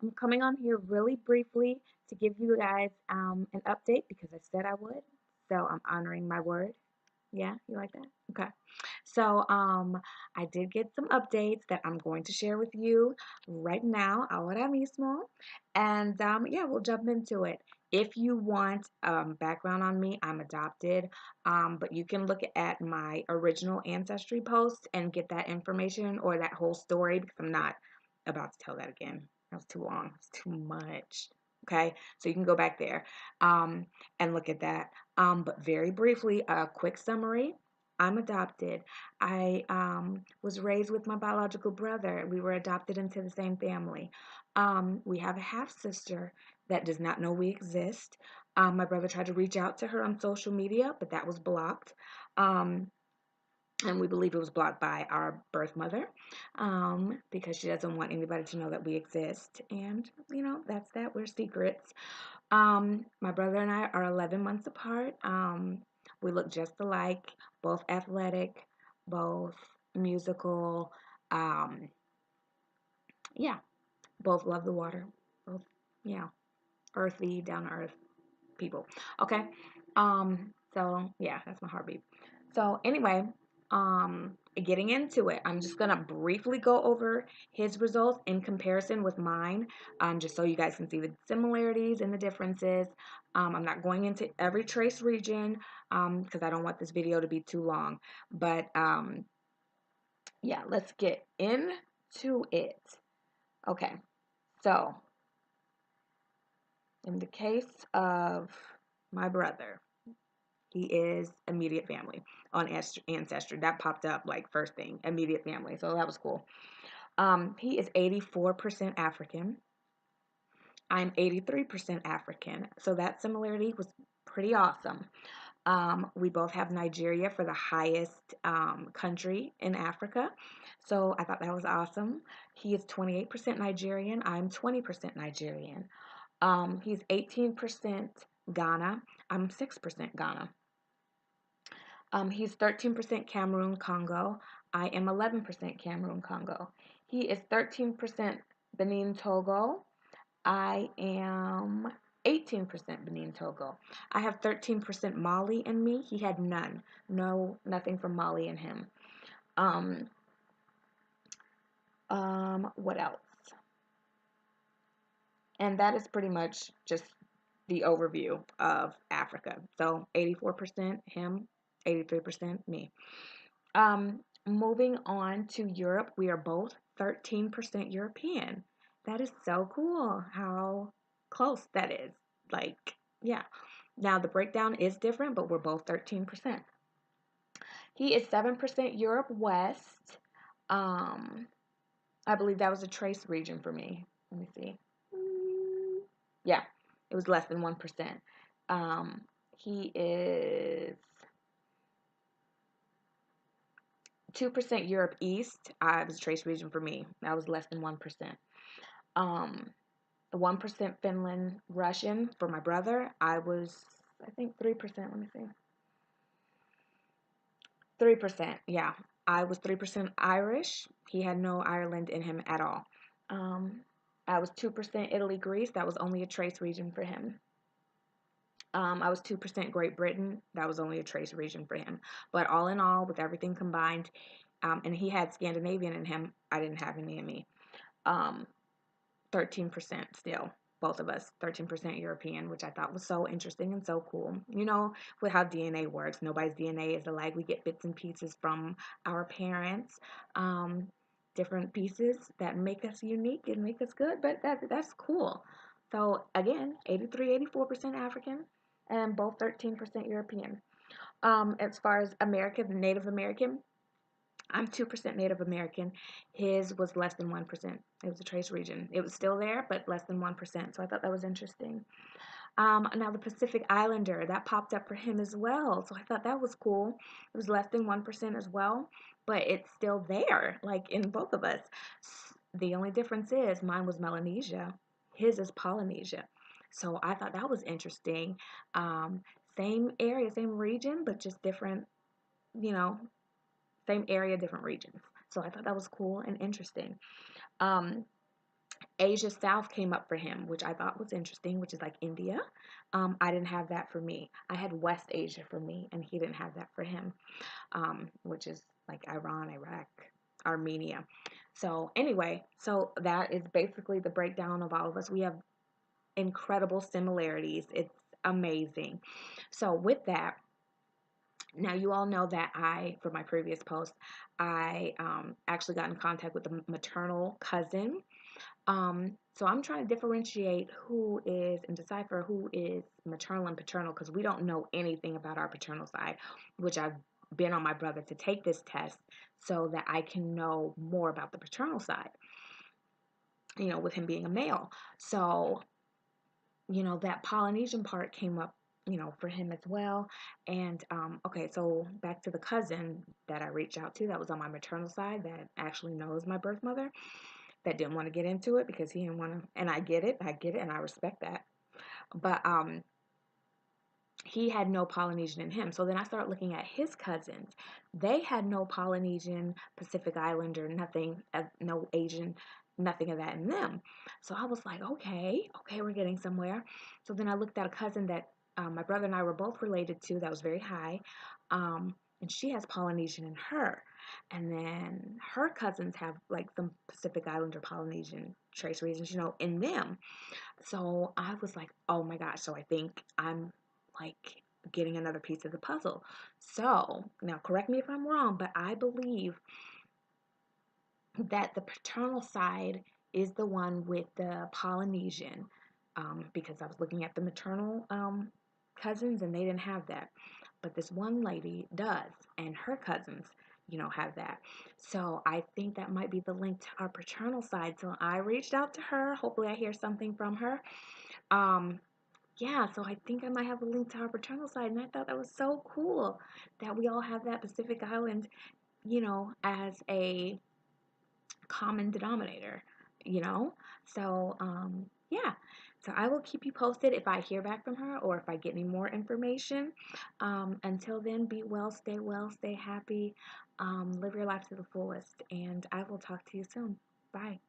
I'm coming on here really briefly to give you guys an update because I said I would. So I'm honoring my word. Yeah, you like that? Okay. So I did get some updates that I'm going to share with you right now. Ahora mismo. And yeah, we'll jump into it. If you want background on me, I'm adopted. But you can look at my original Ancestry post and get that information or that whole story because I'm not about to tell that again. That was too long. It's too much. Okay, so you can go back there and look at that. But very briefly, a quick summary. I'm adopted. I was raised with my biological brother. We were adopted into the same family. We have a half sister that does not know we exist. My brother tried to reach out to her on social media, but that was blocked. Um, and we believe it was blocked by our birth mother because she doesn't want anybody to know that we exist. And, that's that. We're secrets. My brother and I are 11 months apart. We look just alike, both athletic, both musical. Um, yeah, both love the water. Both, yeah, earthy, down to earth people. Okay. So yeah, that's my heartbeat. So anyway, getting into it, I'm just gonna briefly go over his results in comparison with mine, just so you guys can see the similarities and the differences. I'm not going into every trace region, because I don't want this video to be too long. But yeah, let's get into it. Okay, so in the case of my brother, he is immediate family on Ancestry. That popped up like first thing, immediate family. So that was cool. He is 84% African. I'm 83% African. So that similarity was pretty awesome. We both have Nigeria for the highest country in Africa. So I thought that was awesome. He is 28% Nigerian. I'm 20% Nigerian. He's 18% Ghana. I'm 6% Ghana. He's 13% Cameroon Congo. I am 11% Cameroon Congo. He is 13% Benin Togo. I am 18% Benin Togo. I have 13% Mali in me. He had none. No, nothing from Mali in him. Um, what else? And that is pretty much just the overview of Africa. So 84% him, 83% me. Moving on to Europe, we are both 13% European. That is so cool how close that is. Like, yeah. Now the breakdown is different, but we're both 13%. He is 7% Europe West. Um, I believe that was a trace region for me. Let me see. Yeah, it was less than 1%. He is 2% Europe East. It was a trace region for me. That was less than 1%. Um, 1% Finland Russian for my brother. I was, I think, 3%. Let me see. 3%. Yeah. I was 3% Irish. He had no Ireland in him at all. Um, I was 2% Italy Greece. That was only a trace region for him. I was 2% Great Britain. That was only a trace region for him. But all in all, with everything combined, and he had Scandinavian in him, I didn't have any in me. 13% still, both of us, 13% European, which I thought was so interesting and so cool. With how DNA works, nobody's DNA is alike. We get bits and pieces from our parents, different pieces that make us unique and make us good, but that's cool. So again, 84% African and both 13% European. As far as America, the Native American, I'm 2% Native American. His was less than 1%. It was a trace region. It was still there, but less than 1%. So I thought that was interesting. Now the Pacific Islander, that popped up for him as well. So I thought that was cool. It was less than 1% as well, but it's still there, like in both of us. The only difference is mine was Melanesia. His is Polynesia. So I thought that was interesting. Same area, same region, but just different, you know, same area, different regions. So I thought that was cool and interesting. Um, Asia South came up for him, which I thought was interesting, which is like India. I didn't have that for me. I had West Asia for me, and he didn't have that for him, which is like Iran, Iraq, Armenia. So, anyway, so that is basically the breakdown of all of us. We have incredible similarities. It's amazing. So, with that, now you all know that for my previous post, I actually got in contact with the maternal cousin. So I'm trying to differentiate who is and decipher who is maternal and paternal, because we don't know anything about our paternal side, which I've been on my brother to take this test so that I can know more about the paternal side, with him being a male. So, that Polynesian part came up, for him as well. And okay, so back to the cousin that I reached out to that was on my maternal side that actually knows my birth mother, that didn't want to get into it because he didn't want to, and I get it, and I respect that. But he had no Polynesian in him. So then I started looking at his cousins. They had no Polynesian, Pacific Islander, nothing, no Asian, nothing of that in them. So I was like, okay, we're getting somewhere. So then I looked at a cousin that my brother and I were both related to that was very high. And she has Polynesian in her. And then her cousins have like some Pacific Islander Polynesian trace reasons, in them. So I was like, oh my gosh. So I think I'm like getting another piece of the puzzle. So now correct me if I'm wrong, but I believe that the paternal side is the one with the Polynesian, because I was looking at the maternal cousins and they didn't have that. But this one lady does, and her cousins, have that. So I think that might be the link to our paternal side. So I reached out to her. Hopefully, I hear something from her. Um, yeah, so I think I might have a link to our paternal side, and I thought that was so cool that we all have that Pacific Island, as a common denominator, you know? So, yeah. So I will keep you posted if I hear back from her or if I get any more information. Until then, be well, stay happy, live your life to the fullest, and I will talk to you soon. Bye.